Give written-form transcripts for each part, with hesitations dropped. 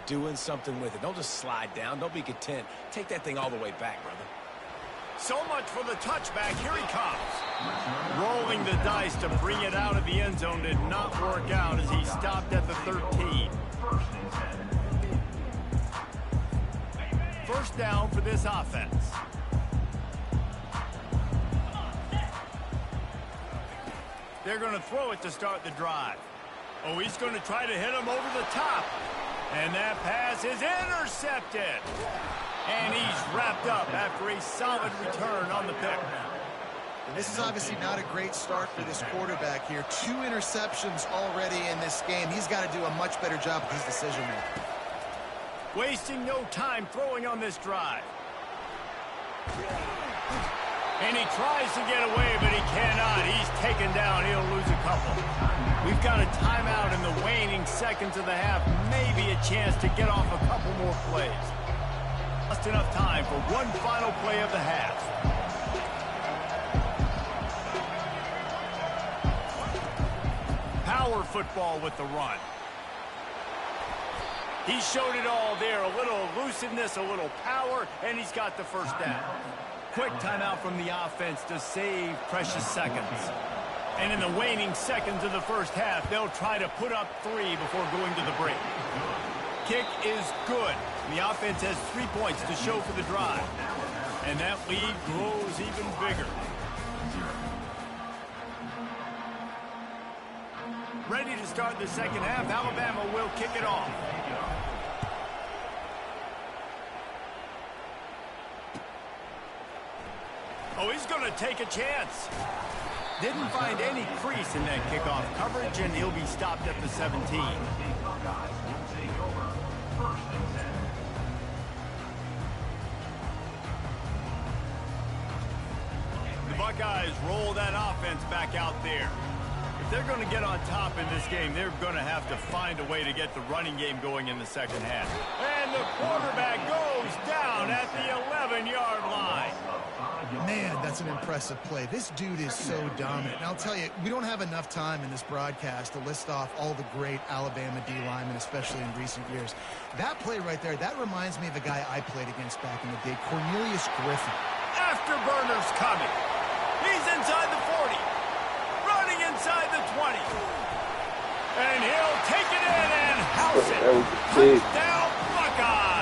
doing something with it. Don't just slide down. Don't be content. Take that thing all the way back, brother. So much for the touchback. Here he comes. Rolling the dice to bring it out of the end zone did not work out as he stopped at the 13. First down for this offense. They're going to throw it to start the drive. Oh, he's going to try to hit him over the top. And that pass is intercepted. And he's wrapped up after a solid return on the pick. And this is obviously not a great start for this quarterback here. 2 interceptions already in this game. He's got to do a much better job with his decision-making. Wasting no time throwing on this drive. And he tries to get away, but he cannot. He's taken down. He'll lose a couple. We've got a timeout in the waning seconds of the half. Maybe a chance to get off a couple more plays. Just enough time for one final play of the half. Power football with the run. He showed it all there. A little elusiveness, a little power, and he's got the first down. Quick timeout from the offense to save precious seconds. And in the waning seconds of the first half, they'll try to put up 3 before going to the break. Kick is good. The offense has 3 points to show for the drive. And that lead grows even bigger. Ready to start the second half. Alabama will kick it off. Oh, he's going to take a chance. Didn't find any crease in that kickoff coverage, and he'll be stopped at the 17. The Buckeyes roll that offense back out there. If they're going to get on top in this game, they're going to have to find a way to get the running game going in the second half. And the quarterback goes down at the 11-yard line. Man, that's an impressive play. This dude is so dominant. And I'll tell you, we don't have enough time in this broadcast to list off all the great Alabama D linemen, especially in recent years. That play right there, that reminds me of a guy I played against back in the day, Cornelius Griffin. Afterburner's coming. He's inside the 40. Running inside the 20. And he'll take it in and house it. Touchdown, Buckeyes.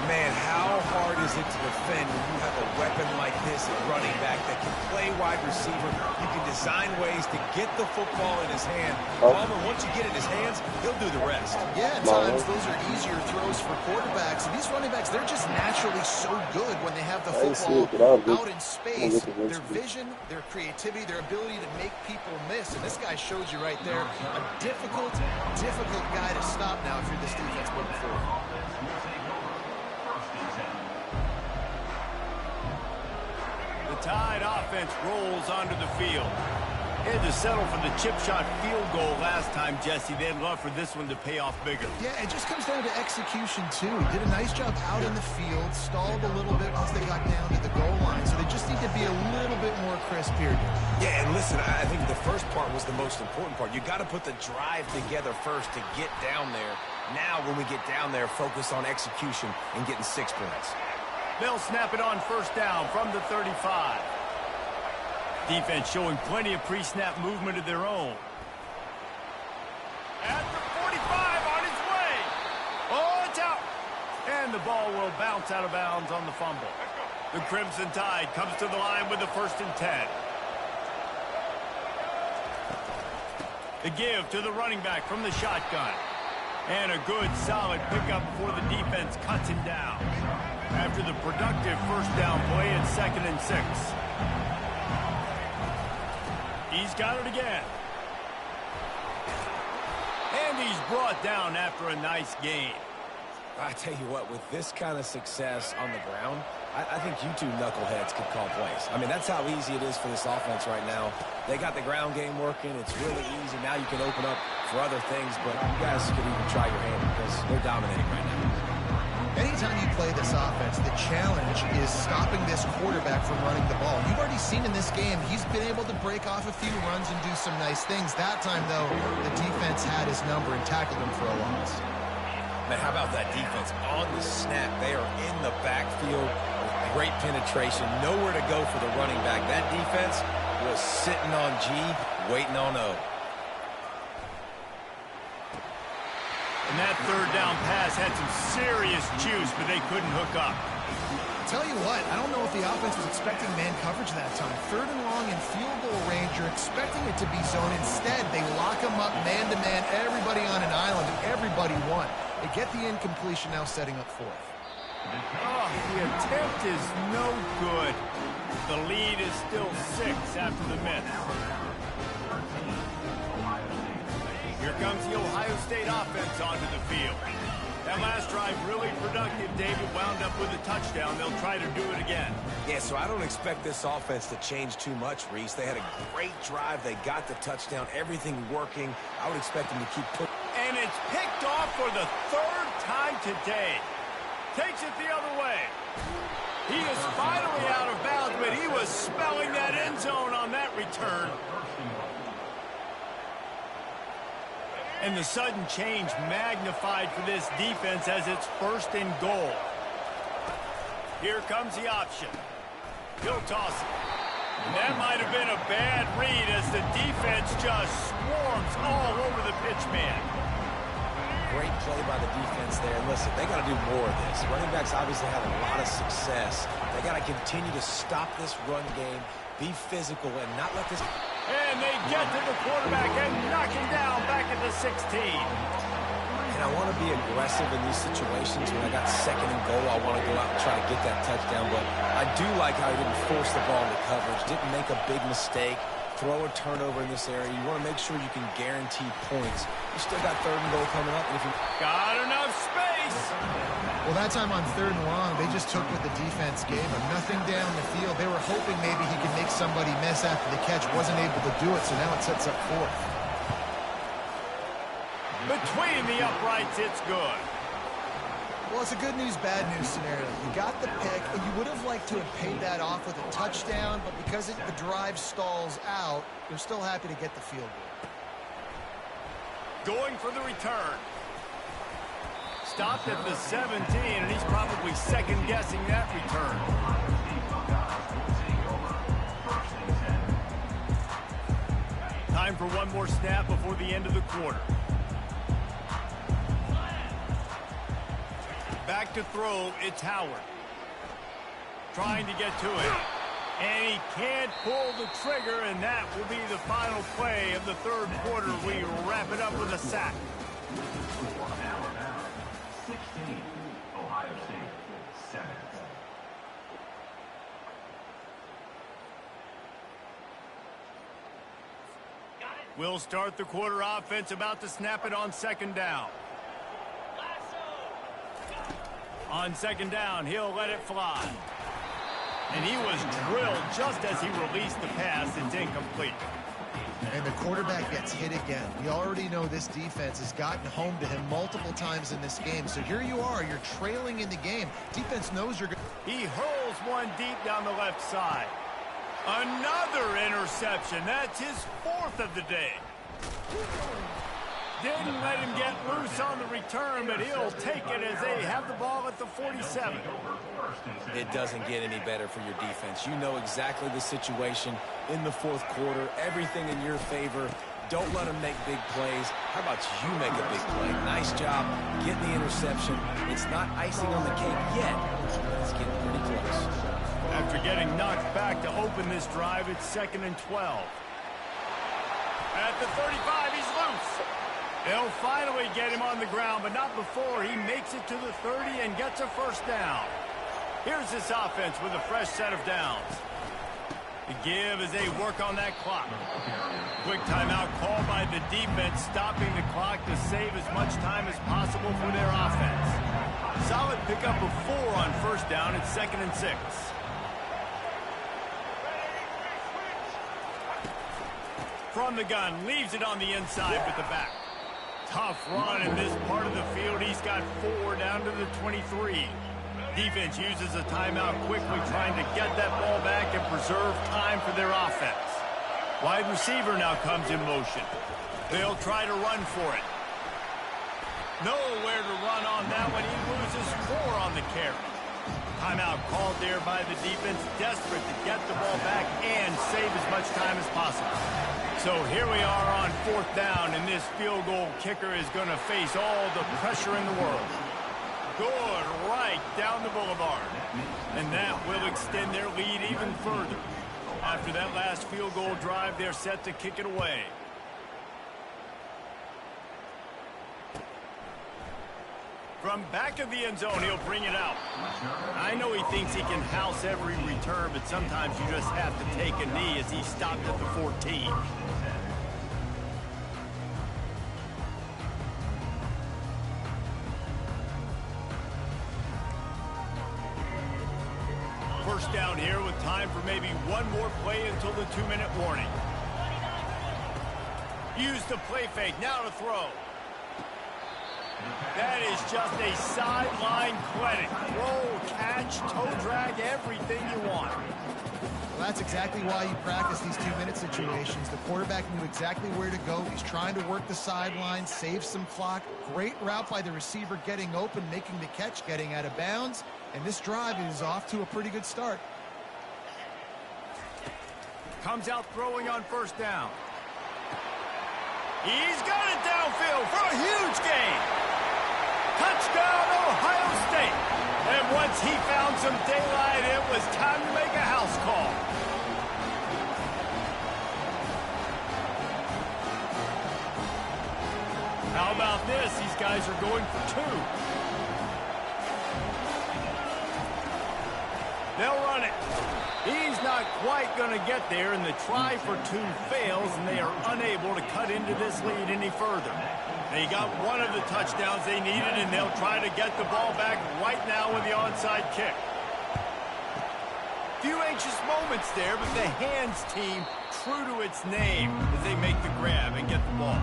Man, how hard is it to defend when you have a weapon like this at running back that can play wide receiver? You can design ways to get the football in his hand. However, once you get it in his hands, he'll do the rest. Yeah, at times those are easier throws for quarterbacks. And these running backs, they're just naturally so good when they have the football out in space. Their vision, their creativity, their ability to make people miss. And this guy shows you right there a difficult guy to stop now if you're this defense moving forward. Tide offense rolls onto the field. They had to settle for the chip shot field goal last time, Jesse. They'd love for this one to pay off bigger. Yeah, it just comes down to execution, too. Did a nice job out in the field, stalled a little bit once they got down to the goal line, so they just need to be a little bit more crisp here. Yeah, and listen, I think the first part was the most important part. You got to put the drive together first to get down there. Now, when we get down there, focus on execution and getting 6 points. They'll snap it on first down from the 35. Defense showing plenty of pre-snap movement of their own. At the 45 on its way. Oh, it's out. And the ball will bounce out of bounds on the fumble. The Crimson Tide comes to the line with the 1st and 10. The give to the running back from the shotgun. And a good, solid pickup before the defense cuts him down. After the productive first down play at 2nd and 6. He's got it again. And he's brought down after a nice gain. I tell you what, with this kind of success on the ground, I think you two knuckleheads could call plays. I mean, that's how easy it is for this offense right now. They got the ground game working. It's really easy. Now you can open up for other things, but you guys could even try your hand because they're dominating right now. Anytime you play this offense, the challenge is stopping this quarterback from running the ball. You've already seen in this game, he's been able to break off a few runs and do some nice things. That time, though, the defense had his number and tackled him for a loss. Man, how about that defense on the snap? They are in the backfield with great penetration. Nowhere to go for the running back. That defense was sitting on G, waiting on O. And that third down pass had some serious juice, but they couldn't hook up. Tell you what, I don't know if the offense was expecting man coverage that time. 3rd and long in field goal range, you're expecting it to be zone. Instead, they lock them up man-to-man, everybody on an island, and everybody won. They get the incompletion, now setting up 4th. Oh, the attempt is no good. The lead is still 6 after the miss. Here comes the Ohio State offense onto the field. That last drive really productive. David wound up with a touchdown. They'll try to do it again. Yeah, so I don't expect this offense to change too much, Reese. They had a great drive. They got the touchdown. Everything working. I would expect them to keep putting. And it's picked off for the 3rd time today. Takes it the other way. He is finally out of bounds, but he was smelling that end zone on that return. And the sudden change magnified for this defense as it's 1st and goal. Here comes the option. He'll toss it. And that might have been a bad read as the defense just swarms all over the pitch man. Great play by the defense there. And listen, they got to do more of this. Running backs obviously had a lot of success. They got to continue to stop this run game, be physical, and not let this... And they get to the quarterback and knock him down back at the 16. And I want to be aggressive in these situations. When I got 2nd and goal, I want to go out and try to get that touchdown. But I do like how he didn't force the ball into coverage, didn't make a big mistake, throw a turnover in this area. You want to make sure you can guarantee points. You still got 3rd and goal coming up. And if you got enough space. Well, that time on 3rd and long, they just took what the defense gave them. Nothing down the field. They were hoping maybe he could make somebody miss after the catch. Wasn't able to do it, so now it sets up 4th. Between the uprights, it's good. Well, it's a good news, bad news scenario. You got the pick, and you would have liked to have paid that off with a touchdown, but because the drive stalls out, you're still happy to get the field goal. Going for the return. Stopped at the 17, and he's probably second-guessing that return. Time for one more snap before the end of the quarter. Back to throw, it's Howard. Trying to get to it. And he can't pull the trigger, and that will be the final play of the 3rd quarter. We wrap it up with a sack. 16, Ohio State, 7. We'll start the quarter offense, about to snap it on 2nd down. On 2nd down, he'll let it fly. And he was drilled just as he released the pass. It's incomplete. And the quarterback gets hit again. We already know this defense has gotten home to him multiple times in this game. So here you are, you're trailing in the game. Defense knows you're going. He hurls one deep down the left side. Another interception. That's his 4th of the day. Didn't let him get loose on the return, but he'll take it as they have the ball at the 47. It doesn't get any better for your defense. You know exactly the situation in the 4th quarter. Everything in your favor. Don't let them make big plays. How about you make a big play? Nice job getting the interception. It's not icing on the cake yet, but it's getting pretty close. After getting knocked back to open this drive, it's 2nd and 12. At the 35, he's loose. They'll finally get him on the ground, but not before he makes it to the 30 and gets a 1st down. Here's this offense with a fresh set of downs. The give as they work on that clock. Quick timeout called by the defense, stopping the clock to save as much time as possible for their offense. Solid pickup of 4 on 1st down. It's 2nd and 6. From the gun, leaves it on the inside with the back. Tough run in this part of the field. He's got 4 down to the 23. Defense uses a timeout quickly, trying to get that ball back and preserve time for their offense. Wide receiver now comes in motion. They'll try to run for it. Nowhere to run on that one. He loses 4 on the carry. Timeout called there by the defense, desperate to get the ball back and save as much time as possible. So here we are on 4th down, and this field goal kicker is going to face all the pressure in the world. Good right down the boulevard. And that will extend their lead even further. After that last field goal drive, they're set to kick it away. From back of the end zone, he'll bring it out. I know he thinks he can house every return, but sometimes you just have to take a knee as he stopped at the 14. First down here with time for maybe one more play until the 2-minute warning. Use the play fake, now to throw. That is just a sideline clinic. Throw, catch, toe drag, everything you want. Well, that's exactly why you practice these 2-minute situations. The quarterback knew exactly where to go. He's trying to work the sideline, save some clock. Great route by the receiver getting open, making the catch, getting out of bounds. And this drive is off to a pretty good start. Comes out throwing on first down. He's got it downfield for a huge gain. Touchdown, Ohio State. And once he found some daylight, it was time to make a house call. How about this? These guys are going for 2. They'll run it. He's not quite going to get there, and the try for 2 fails, and they are unable to cut into this lead any further. They got one of the touchdowns they needed, and they'll try to get the ball back right now with the onside kick. Few anxious moments there, but the hands team true to its name as they make the grab and get the ball.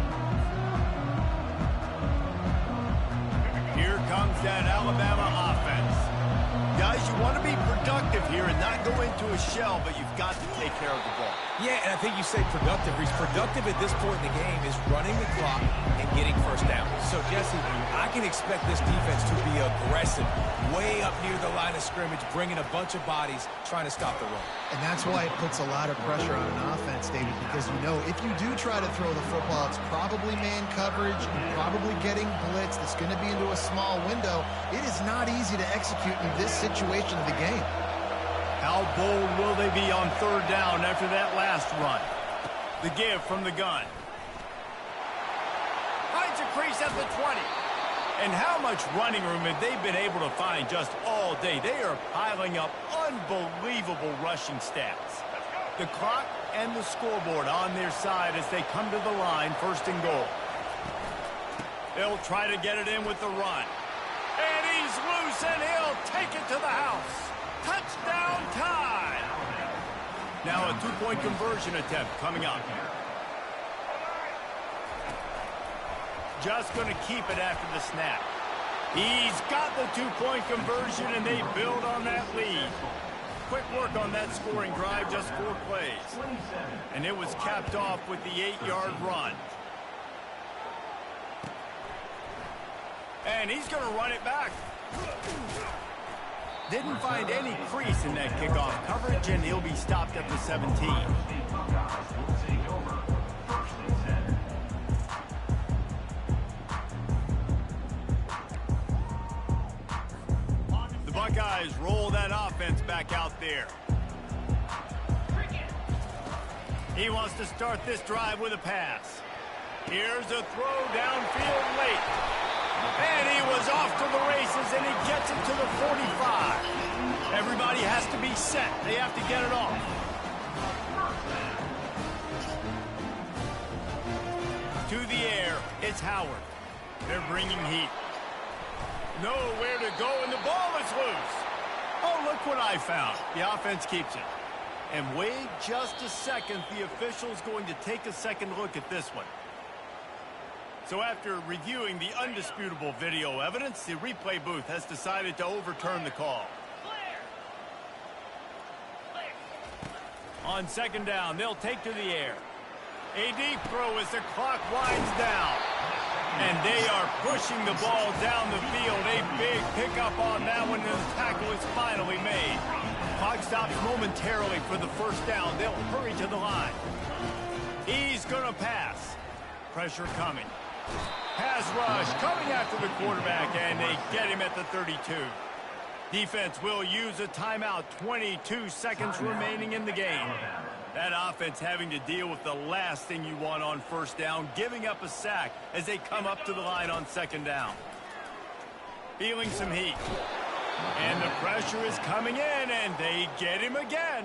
Here comes that Alabama offense. Guys, you want to be productive here and not go into a shell, but you've got to take care of the ball. Yeah, and I think you say productive. He's productive at this point in the game is running the clock and getting first down. So, Jesse, I can expect this defense to be aggressive, way up near the line of scrimmage, bringing a bunch of bodies, trying to stop the run. And that's why it puts a lot of pressure on an offense, David, because you know if you do try to throw the football, it's probably man coverage, probably getting blitzed. It's going to be into a small window. It is not easy to execute in this situation of the game. How bold will they be on 3rd down after that last run? The give from the gun. Finds a crease at the 20. And how much running room have they been able to find just all day? They are piling up unbelievable rushing stats. The clock and the scoreboard on their side as they come to the line, 1st and goal. They'll try to get it in with the run. And he's loose, and he'll take it to the house. Touchdown time! Now a 2-point conversion attempt coming up. Just going to keep it after the snap. He's got the 2-point conversion, and they build on that lead. Quick work on that scoring drive, just 4 plays. And it was capped off with the 8-yard run. And he's going to run it back. Didn't find any crease in that kickoff coverage, and he'll be stopped at the 17. The Buckeyes roll that offense back out there. He wants to start this drive with a pass. Here's a throw downfield late. And he was off to the races, and he gets it to the 45. Everybody has to be set. They have to get it off. To the air, it's Howard. They're bringing heat. Nowhere to go, and the ball is loose. Oh, look what I found. The offense keeps it. And wait just a second. The official's going to take a second look at this one. So after reviewing the undisputable video evidence, the replay booth has decided to overturn the call. On second down, they'll take to the air. A deep throw as the clock winds down. And they are pushing the ball down the field. A big pickup on that one, and the tackle is finally made. Clock stops momentarily for the first down. They'll hurry to the line. He's going to pass. Pressure coming. Pass rush coming after the quarterback, and they get him at the 32. Defense will use a timeout. 22 seconds remaining in the game. That offense having to deal with the last thing you want on first down, giving up a sack as they come up to the line on second down. Feeling some heat. And the pressure is coming in, and they get him again.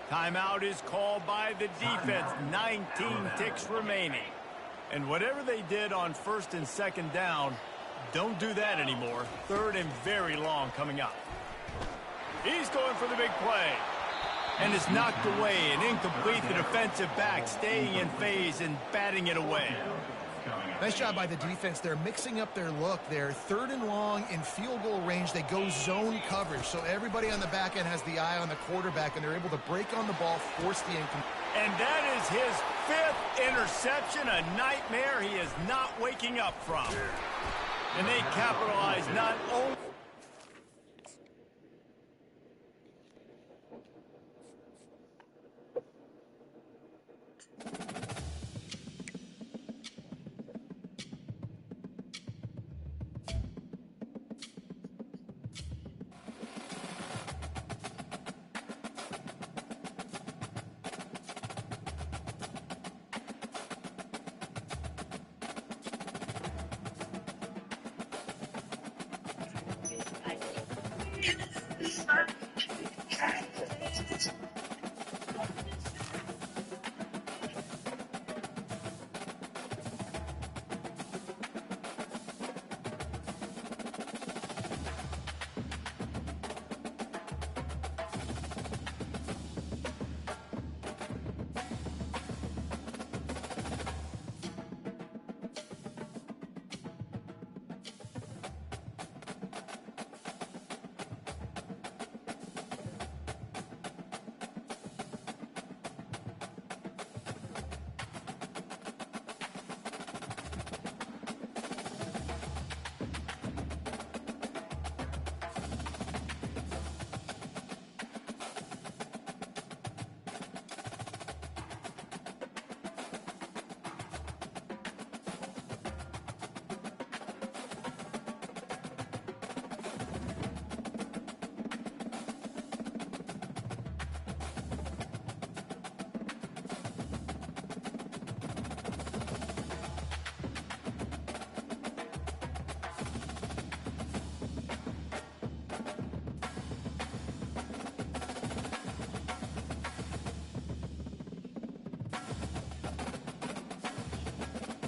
Timeout is called by the defense. 19 ticks remaining. And whatever they did on first and second down, don't do that anymore. Third and very long coming up. He's going for the big play. And it's knocked away and incomplete. The defensive back staying in phase and batting it away. Nice job by the defense. They're mixing up their look. They're third and long in field goal range. They go zone coverage. So everybody on the back end has the eye on the quarterback, and they're able to break on the ball, force the incomplete. And that is his 5th interception, a nightmare he is not waking up from. And they capitalize not only...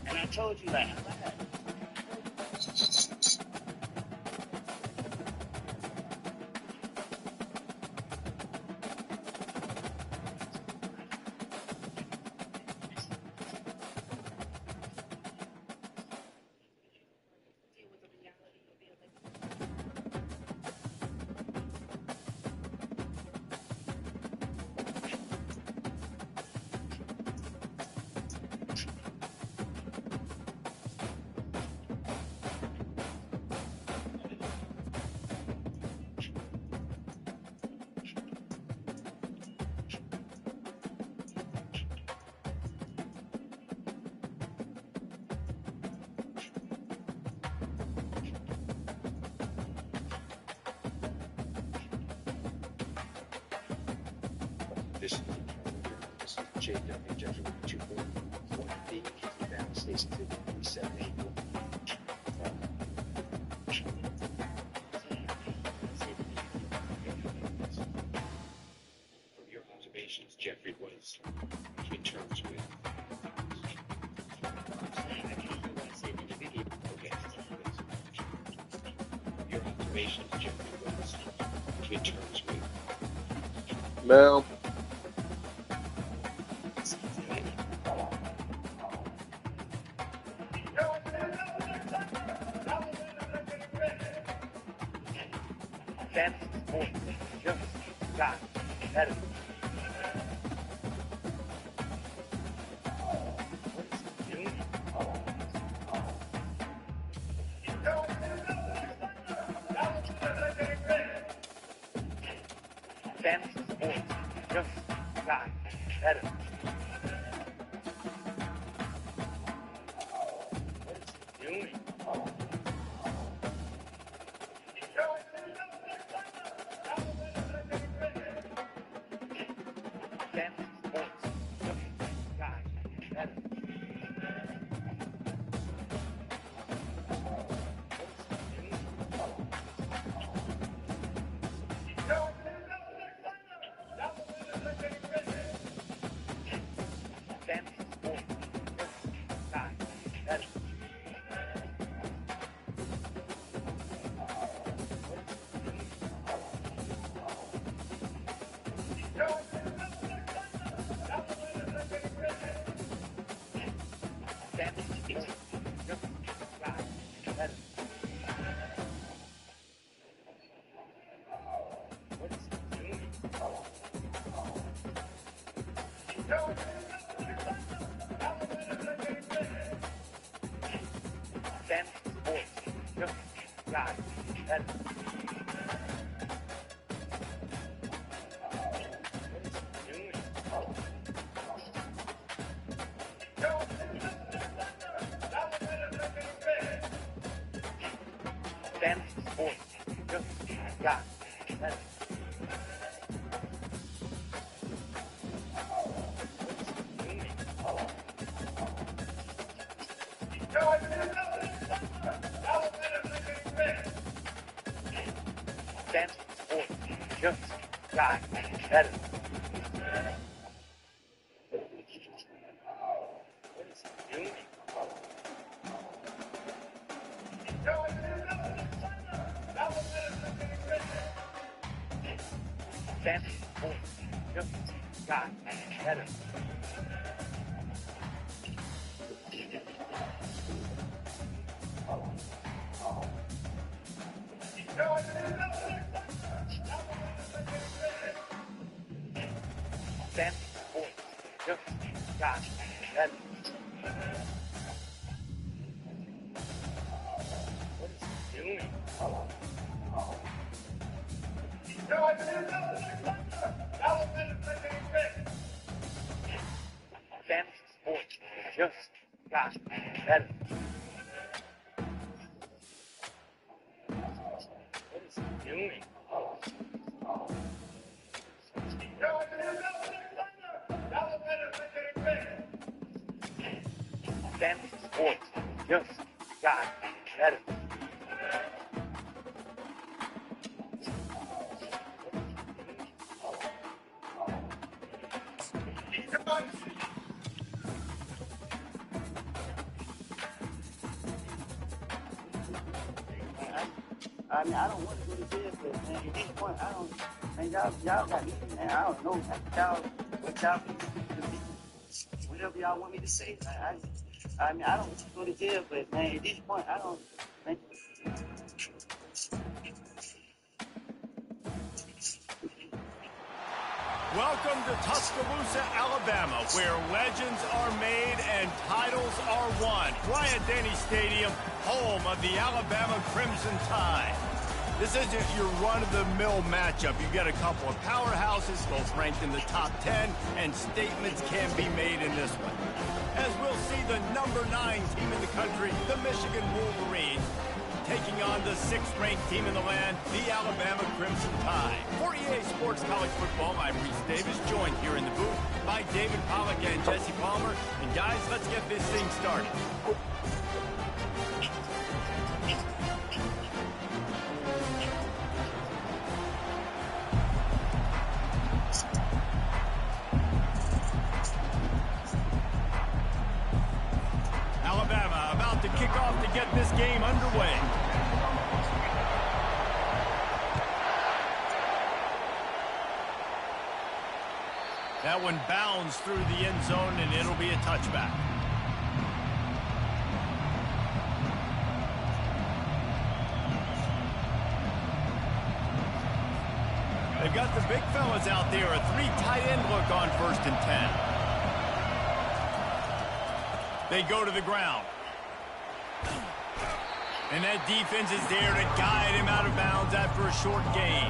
I told you that. This is JW Jeffrey 2.1B, down station 5781. From your observations, Jeffrey was in terms with. Okay. Your observations, Jeffrey was in terms with. Ma'am. Fantasy sports just got better. Fantasy sports just got better. I mean, I don't want to do this, but man, at this point, I don't. Man, y'all got me, man. I don't know what y'all whatever y'all want me to say. I mean, I don't want to go to jail, but man, at this point, I don't. Man. Welcome to Tuscaloosa, Alabama, where legends are made and titles are won. Bryant-Denny Stadium, home of the Alabama Crimson Tide. This isn't your run-of-the-mill matchup. You get a couple of powerhouses, both ranked in the top 10, and statements can be made in this one. As we'll see the number 9 team in the country, the Michigan Wolverines, taking on the 6th-ranked team in the land, the Alabama Crimson Tide. For EA Sports College Football, I'm Reese Davis, joined here in the booth by David Pollack and Jesse Palmer. And guys, let's get this thing started. Alabama about to kick off to get this game underway. That one bounds through the end zone, and it'll be a touchback. They've got the big fellas out there, a 3 tight end look on 1st and 10. They go to the ground. And that defense is there to guide him out of bounds after a short gain.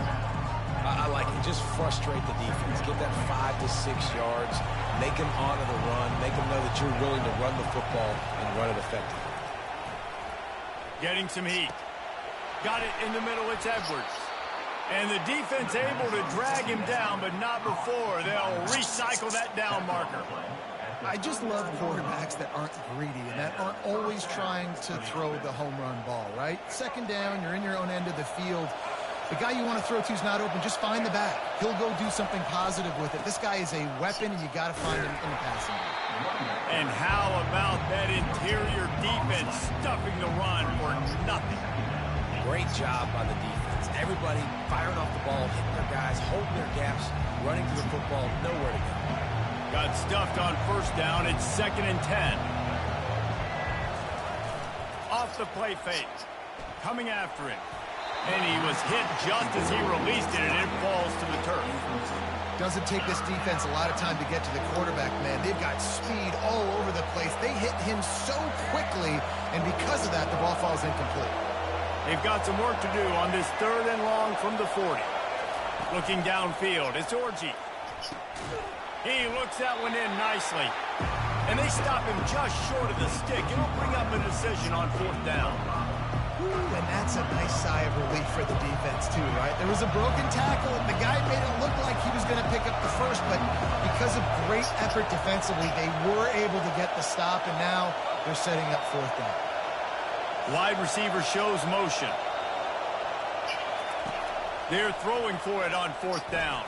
I like it. Just frustrate the defense. Get that 5 to 6 yards. Make them honor the run. Make them know that you're willing to run the football and run it effectively. Getting some heat. Got it in the middle. It's Edwards. And the defense able to drag him down, but not before. They'll recycle that down marker. I just love quarterbacks that aren't greedy and that aren't always trying to throw the home run ball, right? 2nd down, you're in your own end of the field. The guy you want to throw to is not open. Just find the back. He'll go do something positive with it. This guy is a weapon, and you got to find him in the passing game. And how about that interior defense stuffing the run for nothing? Great job by the defense. Everybody firing off the ball, hitting their guys, holding their gaps, running to the football, nowhere to go. Got stuffed on 1st down. It's 2nd and 10. Off the play fake. Coming after him. And he was hit just as he released it, and it falls to the turf. Doesn't take this defense a lot of time to get to the quarterback, man. They've got speed all over the place. They hit him so quickly, and because of that, the ball falls incomplete. They've got some work to do on this 3rd and long from the 40. Looking downfield, it's Orji. He looks that one in nicely. And they stop him just short of the stick. It'll bring up a decision on 4th down. And that's a nice sigh of relief for the defense, too, right? There was a broken tackle, and the guy made it look like he was going to pick up the first, but because of great effort defensively, they were able to get the stop, and now they're setting up 4th down. Wide receiver shows motion. They're throwing for it on 4th down.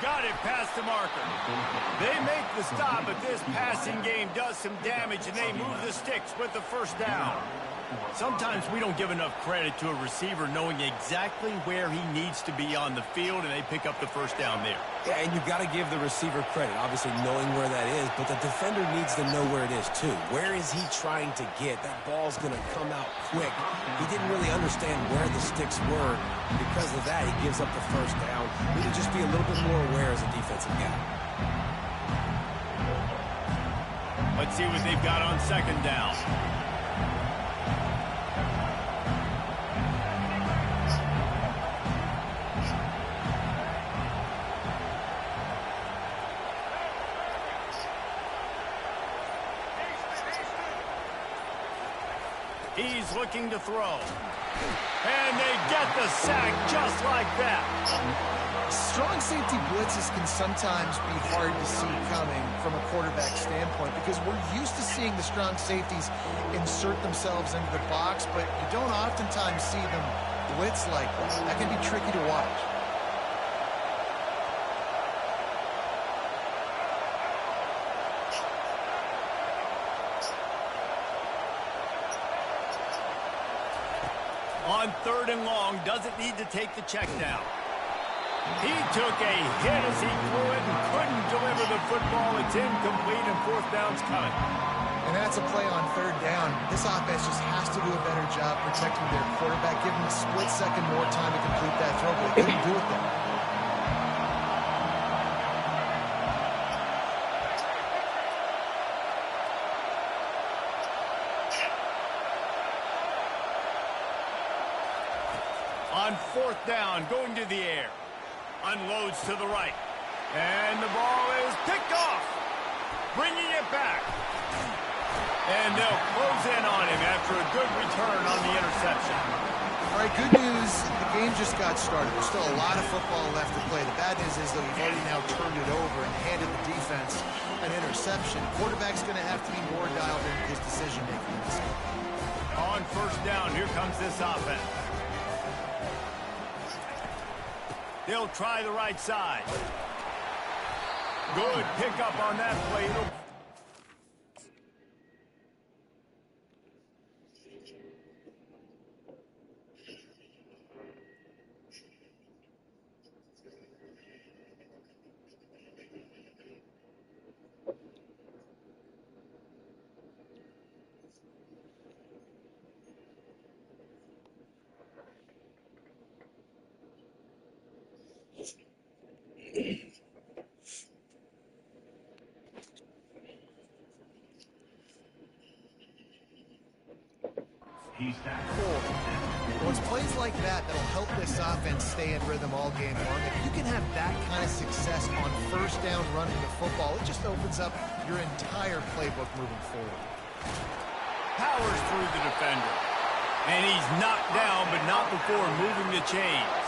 Got it past the marker. They make the stop, but this passing game does some damage, and they move the sticks with the 1st down. Sometimes we don't give enough credit to a receiver knowing exactly where he needs to be on the field, and they pick up the 1st down there. Yeah, and you've got to give the receiver credit, obviously knowing where that is, but the defender needs to know where it is too. Where is he trying to get? That ball's going to come out quick. He didn't really understand where the sticks were. Because of that, he gives up the 1st down. We need to just be a little bit more aware as a defensive guy. Let's see what they've got on 2nd down. He's looking to throw. And they get the sack just like that. Strong safety blitzes can sometimes be hard to see coming from a quarterback standpoint because we're used to seeing the strong safeties insert themselves into the box, but you don't oftentimes see them blitz like that. That can be tricky to watch. On 3rd and long, doesn't need to take the check down. He took a hit as he threw it and couldn't deliver the football. It's incomplete, and 4th down's coming. And that's a play on 3rd down. This offense just has to do a better job protecting their quarterback, give him a split second more time to complete that throw, but they couldn't do it there. On 4th down, going to the air. Unloads to the right. And the ball is picked off. Bringing it back. And they'll close in on him after a good return on the interception. All right, good news. The game just got started. There's still a lot of football left to play. The bad news is, though, you've already now turned it over and handed the defense an interception. Quarterback's going to have to be more dialed into his decision-making. On 1st down, here comes this offense. They'll try the right side. Good pickup on that play. it's plays like that that'll help this offense stay in rhythm all game long. If you can have that kind of success on first down running the football, it just opens up your entire playbook moving forward. Powers through the defender. And he's knocked down, but not before moving the chains.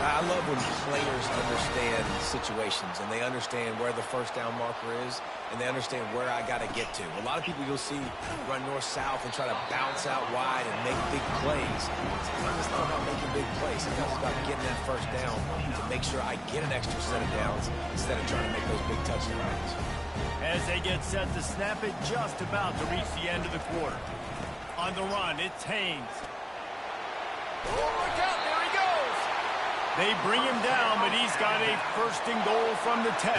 I love when players understand situations and they understand where the first down marker is and they understand where I got to get to. A lot of people you'll see run north-south and try to bounce out wide and make big plays. Sometimes it's not about making big plays. Sometimes it's about getting that first down to make sure I get an extra set of downs instead of trying to make those big touchdowns. As they get set to snap it, just about to reach the end of the quarter. On the run, it's Haynes. Oh, look out, there he goes! They bring him down, but he's got a first and goal from the 10.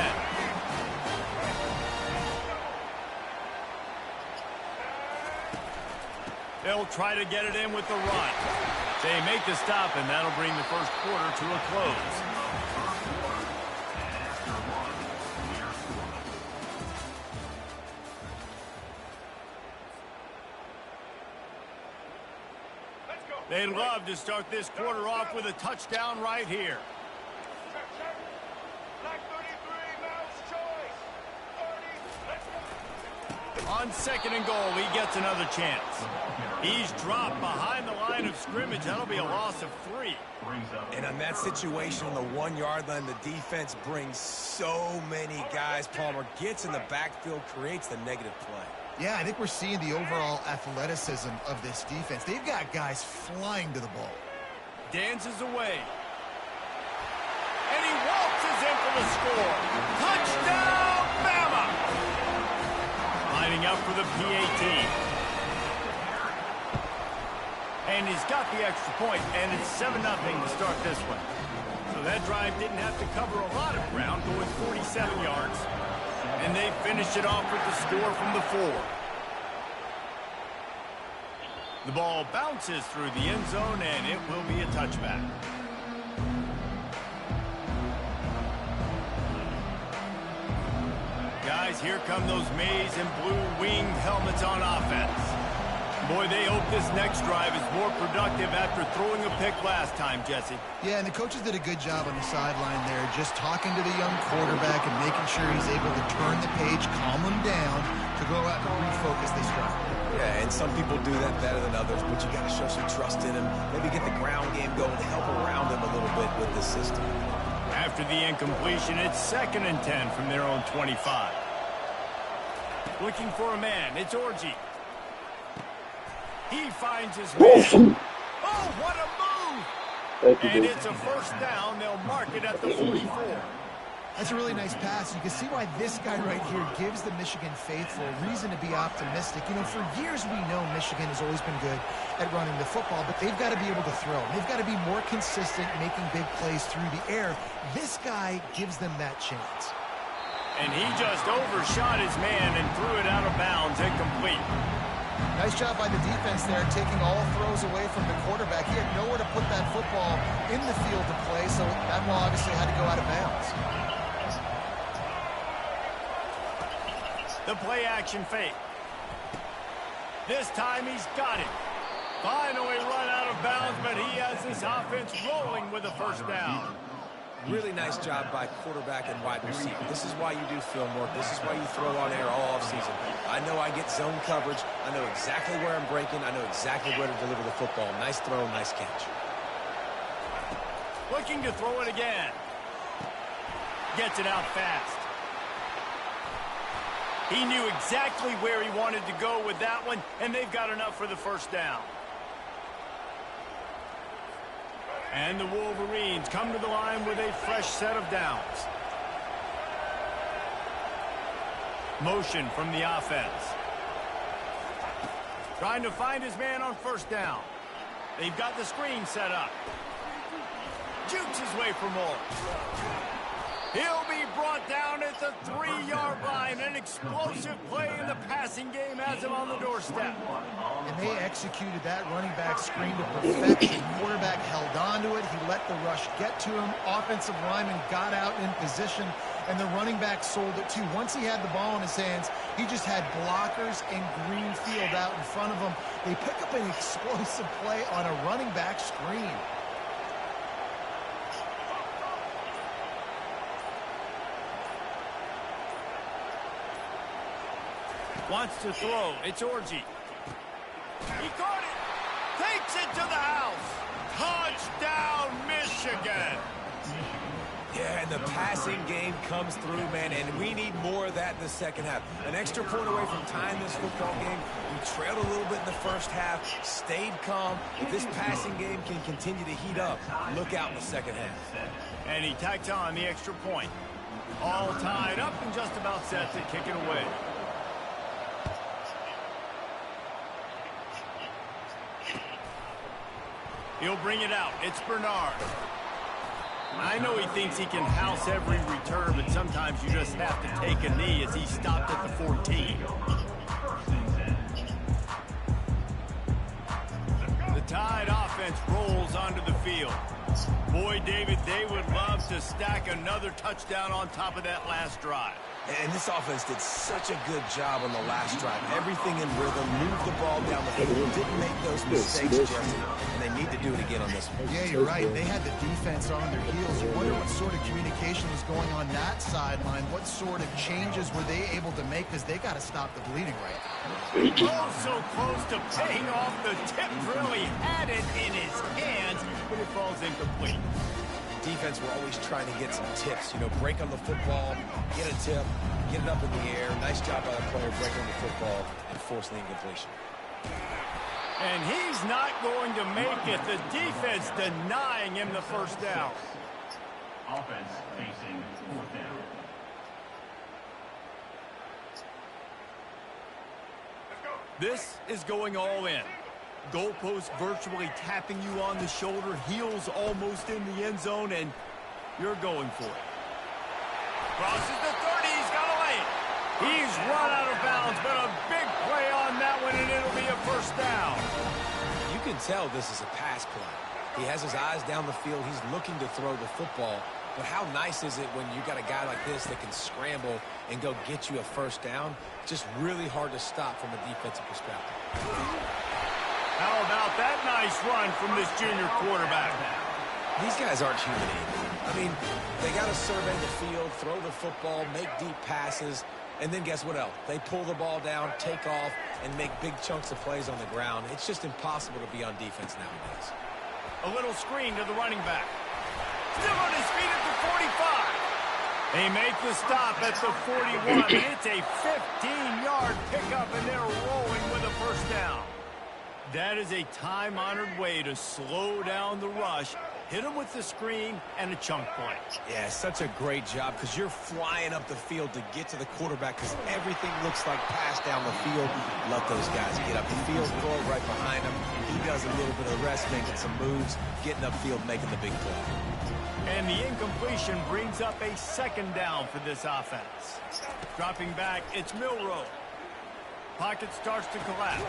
They'll try to get it in with the run. They make the stop, and that'll bring the first quarter to a close. They'd love to start this quarter off with a touchdown right here. On second and goal, he gets another chance. He's dropped behind the line of scrimmage. That'll be a loss of 3. And on that situation on the 1-yard line, the defense brings so many guys. Palmer gets in the backfield, creates the negative play. Yeah, I think we're seeing the overall athleticism of this defense. They've got guys flying to the ball. Dances away. And he waltzes in for the score. Touchdown, Bama! Lining up for the PAT. And he's got the extra point, and it's 7-0 to start this one. So that drive didn't have to cover a lot of ground, going 47 yards. And they finish it off with the score from the 4. The ball bounces through the end zone, and it will be a touchback. Guys, here come those maize and blue winged helmets on offense. Boy, they hope this next drive is more productive after throwing a pick last time, Jesse. Yeah, and the coaches did a good job on the sideline there, just talking to the young quarterback and making sure he's able to turn the page, calm him down, to go out and refocus this drive. Yeah, and some people do that better than others, but you got to show some trust in him. Maybe get the ground game going to help around him a little bit with this system. After the incompletion, it's 2nd and 10 from their own 25. Looking for a man, it's Orji. He finds his man. Oh, what a move! And it's a first down. They'll mark it at the 44. That's a really nice pass. You can see why this guy right here gives the Michigan faithful reason to be optimistic. You know, for years we know Michigan has always been good at running the football, but they've got to be able to throw. They've got to be more consistent making big plays through the air. This guy gives them that chance. And he just overshot his man and threw it out of bounds, incomplete. Nice job by the defense there, taking all throws away from the quarterback. He had nowhere to put that football in the field to play, so that ball obviously had to go out of bounds. The play action fake. This time he's got it. Finally run out of bounds, but he has this offense rolling with a first down. Really nice job by quarterback and wide receiver. This is why you do film work. This is why you throw on air all offseason. I know I get zone coverage. I know exactly where I'm breaking. I know exactly where to deliver the football. Nice throw, nice catch. Looking to throw it again. Gets it out fast. He knew exactly where he wanted to go with that one, and they've got enough for the first down. And the Wolverines come to the line with a fresh set of downs. Motion from the offense. Trying to find his man on first down. They've got the screen set up. Jukes his way for more. He'll be brought down at the 3-yard line. An explosive play in the passing game has him on the doorstep. And they executed that running back screen to perfection. Quarterback held on to it. He let the rush get to him. Offensive lineman got out in position, and the running back sold it too. Once he had the ball in his hands, he just had blockers and green field out in front of him. They pick up an explosive play on a running back screen. Wants to throw. It's Orji. He caught it. Takes it to the house. Touchdown, Michigan. Yeah, and the passing game comes through, man, and we need more of that in the second half. An extra point away from tying this football game. We trailed a little bit in the first half, stayed calm. If this passing game can continue to heat up, look out in the second half. And he tacked on the extra point. All tied up and just about set to kick it away. He'll bring it out. It's Bernard. I know he thinks he can house every return, but sometimes you just have to take a knee as he stopped at the 14. The Tide offense rolls onto the field. Boy, David, they would love to stack another touchdown on top of that last drive. And this offense did such a good job on the last drive. Everything in rhythm, moved the ball down the field, didn't make those mistakes, Jesse, and they need to do it again on this one. Yeah, you're right. They had the defense on their heels. You wonder what sort of communication was going on that sideline. What sort of changes were they able to make, because they got to stop the bleeding right now. Oh, so close to paying off the tip drill. He had it in his hands, but it falls incomplete. Defense were always trying to get some tips, you know, break on the football, get a tip, get it up in the air. Nice job by the player breaking the football and forcing the incompletion. And he's not going to make it. The defense denying him the first down. Offense facing fourth down. This is going all in. Goalpost virtually tapping you on the shoulder, heels almost in the end zone, and you're going for it. Crosses the 30, he's got to lay it. He's run out of bounds, but a big play on that one, and it'll be a first down. You can tell this is a pass play. He has his eyes down the field. He's looking to throw the football. But how nice is it when you got a guy like this that can scramble and go get you a first down? Just really hard to stop from a defensive perspective. How about that nice run from this junior quarterback? These guys aren't human either. I mean, they got to survey the field, throw the football, make deep passes, and then guess what else? They pull the ball down, take off, and make big chunks of plays on the ground. It's just impossible to be on defense nowadays. A little screen to the running back. Still on his feet at the 45. They make the stop at the 41. It's a 15-yard pickup, and they're rolling with a first down. That is a time-honored way to slow down the rush, hit them with the screen, and a chunk play. Yeah, such a great job, because you're flying up the field to get to the quarterback, because everything looks like pass down the field. Let those guys get up the field, throw it right behind him. He does a little bit of the rest, making some moves, getting upfield, making the big play. And the incompletion brings up a second down for this offense. Dropping back, it's Milroe. Pocket starts to collapse.